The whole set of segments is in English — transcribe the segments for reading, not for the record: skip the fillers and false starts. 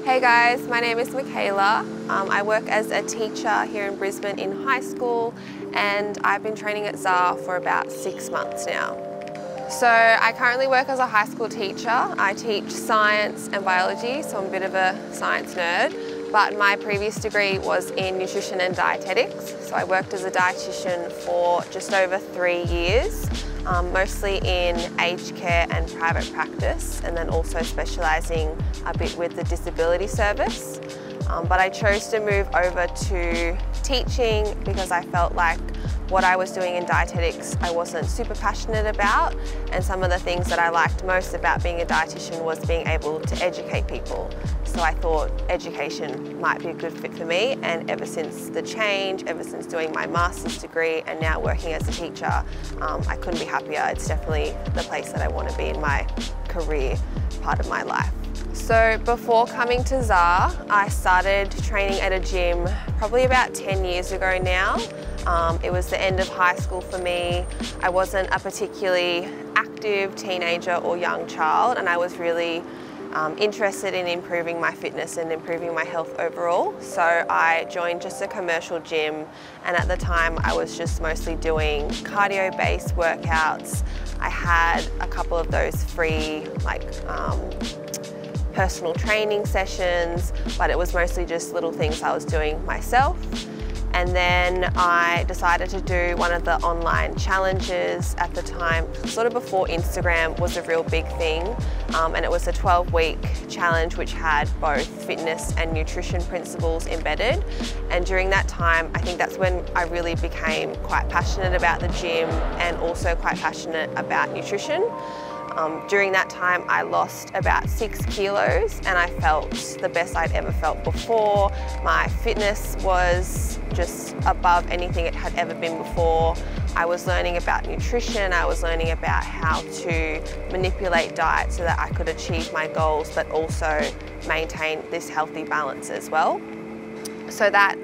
Hey guys, my name is Mikayla. I work as a teacher here in Brisbane in high school, and I've been training at ZAR for about 6 months now. So I currently work as a high school teacher. I teach science and biology, so I'm a bit of a science nerd, but my previous degree was in nutrition and dietetics. So I worked as a dietitian for just over 3 years. Mostly in aged care and private practice, and then also specialising a bit with the disability service. But I chose to move over to teaching because I felt like what I was doing in dietetics I wasn't super passionate about, and some of the things that I liked most about being a dietitian was being able to educate people. So I thought education might be a good fit for me, and ever since the change, ever since doing my master's degree and now working as a teacher, I couldn't be happier. It's definitely the place that I want to be in my career part of my life. So before coming to ZAR, I started training at a gym probably about 10 years ago now. It was the end of high school for me. I wasn't a particularly active teenager or young child, and I was really interested in improving my fitness and improving my health overall. So I joined just a commercial gym, and at the time I was just mostly doing cardio-based workouts. I had a couple of those free personal training sessions, but it was mostly just little things I was doing myself. And then I decided to do one of the online challenges at the time, sort of before Instagram was a real big thing. And it was a 12-week challenge which had both fitness and nutrition principles embedded. And during that time, I think that's when I really became quite passionate about the gym and also quite passionate about nutrition. During that time, I lost about 6 kilos, and I felt the best I'd ever felt before. My fitness was just above anything it had ever been before. I was learning about nutrition, I was learning about how to manipulate diet so that I could achieve my goals, but also maintain this healthy balance as well. So that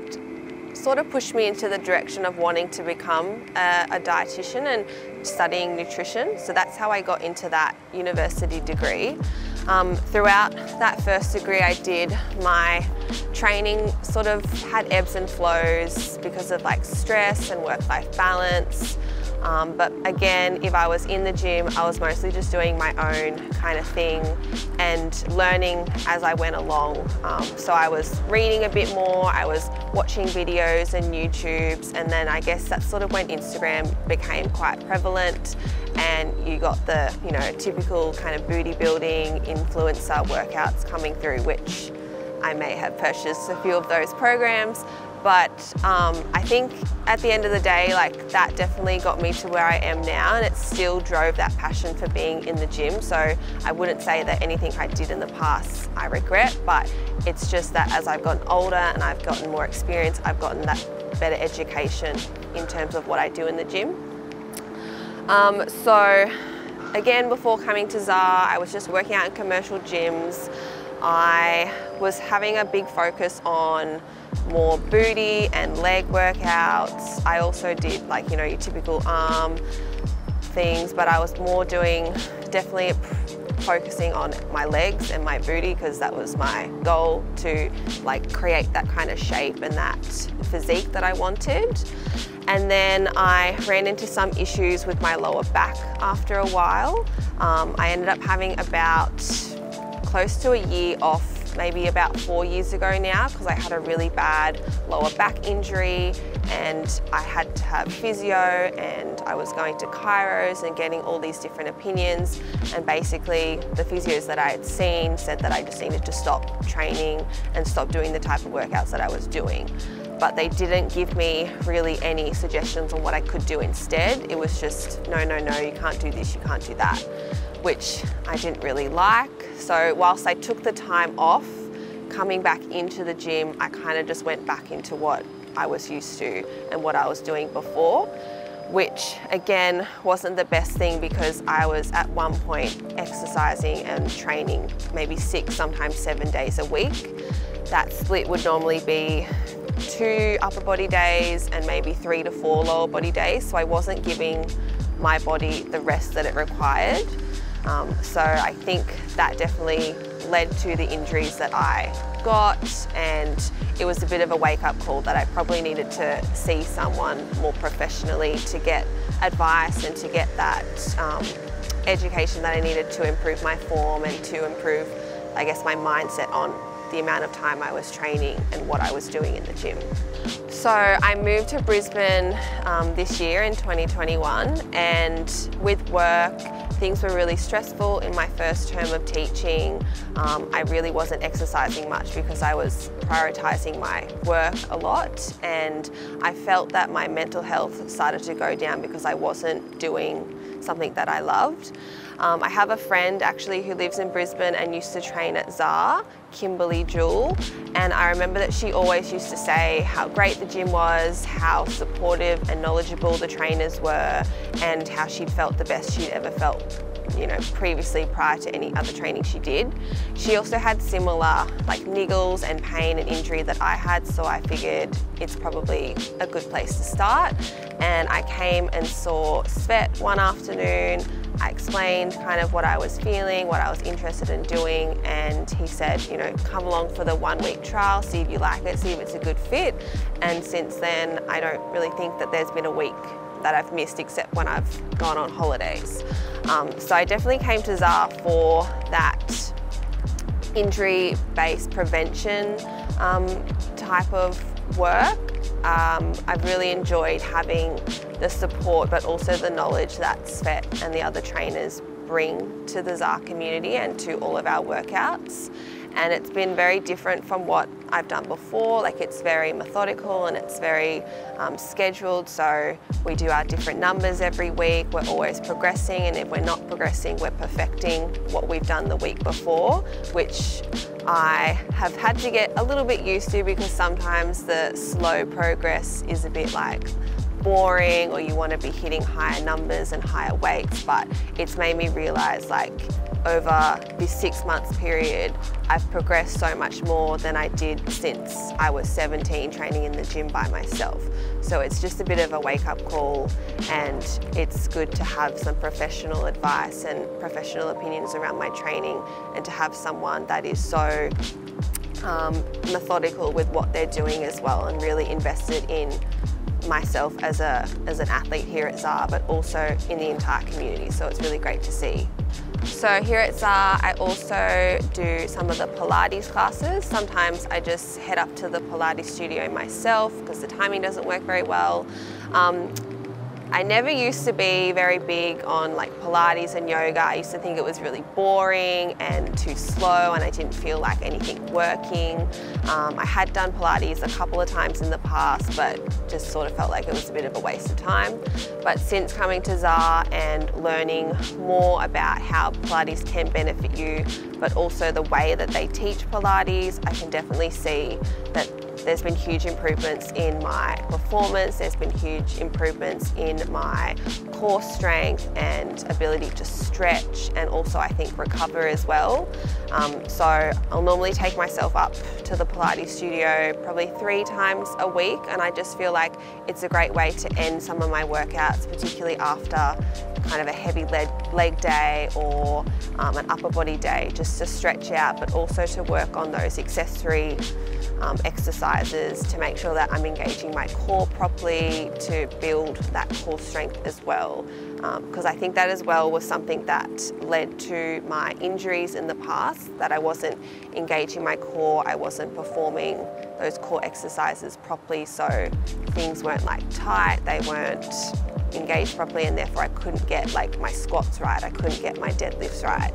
sort of pushed me into the direction of wanting to become a dietitian and studying nutrition. So that's how I got into that university degree. Throughout that first degree I did, my training sort of had ebbs and flows because of stress and work-life balance. But again, if I was in the gym, I was mostly just doing my own kind of thing and learning as I went along. So I was reading a bit more, I was watching videos and YouTubes, and then I guess that's sort of when Instagram became quite prevalent, and you got the typical kind of booty building influencer workouts coming through, which I may have purchased a few of those programs. But I think at the end of the day, that definitely got me to where I am now, and it still drove that passion for being in the gym. So I wouldn't say that anything I did in the past I regret, but it's just that as I've gotten older and I've gotten more experience, I've gotten that better education in terms of what I do in the gym. So again, before coming to ZAR, I was just working out in commercial gyms. I was having a big focus on more booty and leg workouts. I also did your typical arm things, but I was more doing, definitely focusing on my legs and my booty, because that was my goal, to create that kind of shape and that physique that I wanted. And then I ran into some issues with my lower back after a while. I ended up having about close to a year off, maybe about 4 years ago now, because I had a really bad lower back injury and I had to have physio, and I was going to chiros and getting all these different opinions, and basically the physios that I had seen said that I just needed to stop training and stop doing the type of workouts that I was doing. But they didn't give me really any suggestions on what I could do instead. It was just, no, you can't do this, you can't do that, which I didn't really like. So whilst I took the time off, coming back into the gym, I kind of just went back into what I was used to and what I was doing before, which again wasn't the best thing, because I was at one point exercising and training maybe 6, sometimes 7 days a week. That split would normally be 2 upper body days and maybe 3 to 4 lower body days, so I wasn't giving my body the rest that it required. So I think that definitely led to the injuries that I got, and it was a bit of a wake-up call that I probably needed to see someone more professionally to get advice and to get that education that I needed to improve my form and to improve, I guess, my mindset on the amount of time I was training and what I was doing in the gym. So I moved to Brisbane this year in 2021, and with work, things were really stressful in my first term of teaching. I really wasn't exercising much because I was prioritising my work a lot, and I felt that my mental health started to go down because I wasn't doing something that I loved. I have a friend actually who lives in Brisbane and used to train at ZAR, Kimberly Jewel, and I remember that she always used to say how great the gym was, how supportive and knowledgeable the trainers were, and how she'd felt the best she'd ever felt, you know, previously prior to any other training she did. She also had similar like niggles and pain and injury that I had, so I figured it's probably a good place to start. And I came and saw Svet one afternoon. I explained kind of what I was feeling, what I was interested in doing, and he said, you know, come along for the 1 week trial, see if you like it, see if it's a good fit. And since then, I don't really think that there's been a week that I've missed except when I've gone on holidays. So I definitely came to ZAR for that injury-based prevention type of work. I've really enjoyed having the support but also the knowledge that Svet and the other trainers bring to the ZAR community and to all of our workouts. And it's been very different from what I've done before. Like, it's very methodical and it's very scheduled, so we do our different numbers every week. We're always progressing, and if we're not progressing, we're perfecting what we've done the week before, which I have had to get a little bit used to because sometimes the slow progress is a bit like boring, or you want to be hitting higher numbers and higher weights. But it's made me realise, like, over this 6 months period, I've progressed so much more than I did since I was 17 training in the gym by myself. So it's just a bit of a wake-up call, and it's good to have some professional advice and professional opinions around my training, and to have someone that is so methodical with what they're doing as well, and really invested in myself as an athlete here at ZAR, but also in the entire community. So it's really great to see. So here at ZAR, I also do some of the Pilates classes. Sometimes I just head up to the Pilates studio myself because the timing doesn't work very well. I never used to be very big on like Pilates and yoga. I used to think it was really boring and too slow, and I didn't feel like anything working. I had done Pilates a couple of times in the past, but just sort of felt like it was a bit of a waste of time. But since coming to ZAR and learning more about how Pilates can benefit you, but also the way that they teach Pilates, I can definitely see that there's been huge improvements in my performance, there's been huge improvements in my core strength and ability to stretch, and also I think recover as well. So I'll normally take myself up to the Pilates studio probably 3 times a week, and I just feel like it's a great way to end some of my workouts, particularly after kind of a heavy leg day or an upper body day, just to stretch out, but also to work on those accessory exercises to make sure that I'm engaging my core properly, to build that core strength as well. Because I think that as well was something that led to my injuries in the past, that I wasn't engaging my core, I wasn't performing those core exercises properly, so things weren't like tight, they weren't engaged properly, and therefore I couldn't get like my squats right, I couldn't get my deadlifts right.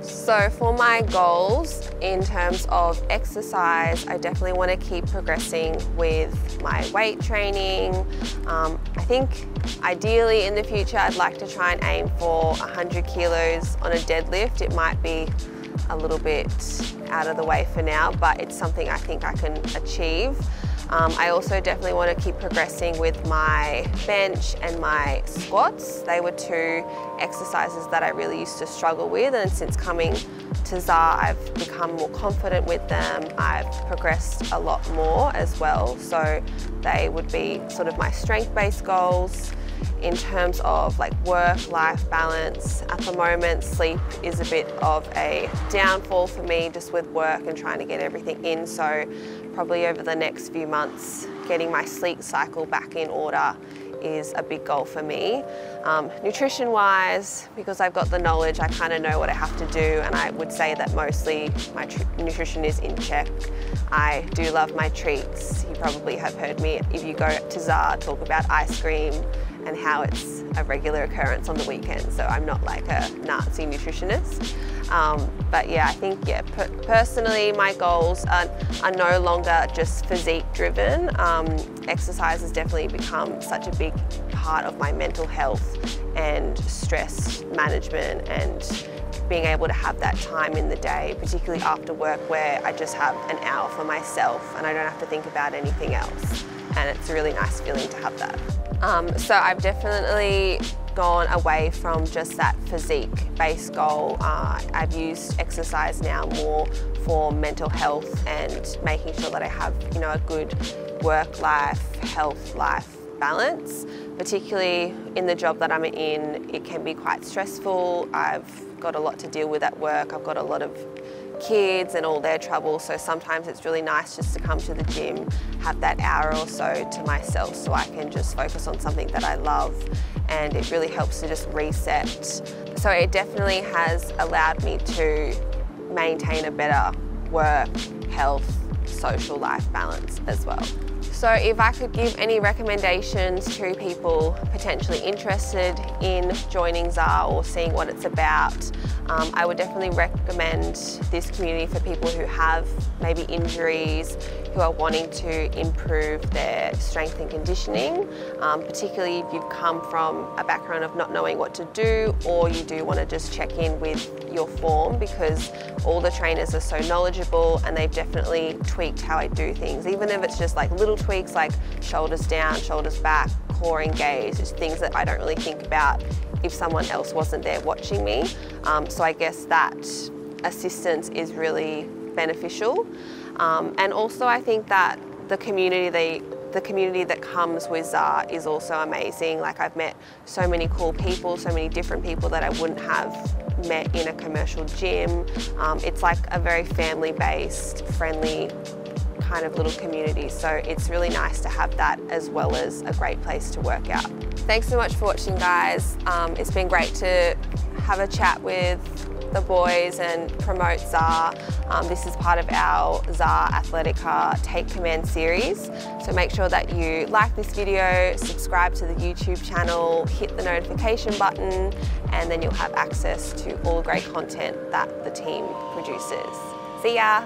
So for my goals in terms of exercise, I definitely want to keep progressing with my weight training. I think ideally in the future I'd like to try and aim for 100 kilos on a deadlift. It might be a little bit out of the way for now, but it's something I think I can achieve. I also definitely want to keep progressing with my bench and my squats. They were two exercises that I really used to struggle with, and since coming to ZAR, I've become more confident with them. I've progressed a lot more as well, so they would be sort of my strength-based goals. In terms of like work-life balance, at the moment sleep is a bit of a downfall for me just with work and trying to get everything in, so probably over the next few months getting my sleep cycle back in order is a big goal for me. Nutrition wise, because I've got the knowledge, I kind of know what I have to do, and I would say that mostly my nutrition is in check. I do love my treats. You probably have heard me, if you go to ZAR, talk about ice cream and how it's a regular occurrence on the weekend, so I'm not like a Nazi nutritionist. But yeah, I think personally my goals are no longer just physique driven. Exercise has definitely become such a big part of my mental health and stress management, and being able to have that time in the day, particularly after work, where I just have an hour for myself and I don't have to think about anything else, and it's a really nice feeling to have that. So I've definitely gone away from just that physique-based goal. I've used exercise now more for mental health and making sure that I have, you know, a good work-life, health-life balance. Particularly in the job that I'm in, it can be quite stressful. I've got a lot to deal with at work. I've got a lot of kids and all their trouble, so sometimes it's really nice just to come to the gym, have that hour or so to myself so I can just focus on something that I love, and it really helps to just reset. So it definitely has allowed me to maintain a better work, health, social life balance as well. So if I could give any recommendations to people potentially interested in joining ZAR or seeing what it's about, I would definitely recommend this community for people who have maybe injuries, who are wanting to improve their strength and conditioning, particularly if you've come from a background of not knowing what to do, or you do want to just check in with your form, because all the trainers are so knowledgeable and they've definitely tweaked how I do things, even if it's just like little tweaks like shoulders down, shoulders back, core engaged. It's things that I don't really think about if someone else wasn't there watching me. So I guess that assistance is really beneficial. And also I think that the community that comes with ZAR is also amazing. Like, I've met so many cool people, so many different people that I wouldn't have met in a commercial gym. It's like a very family-based, friendly kind of little community, so it's really nice to have that as well as a great place to work out. Thanks so much for watching, guys. It's been great to have a chat with the boys and promote ZAR. This is part of our ZAR Athletica Take Command series, so make sure that you like this video, subscribe to the YouTube channel, hit the notification button, and then you'll have access to all the great content that the team produces. See ya!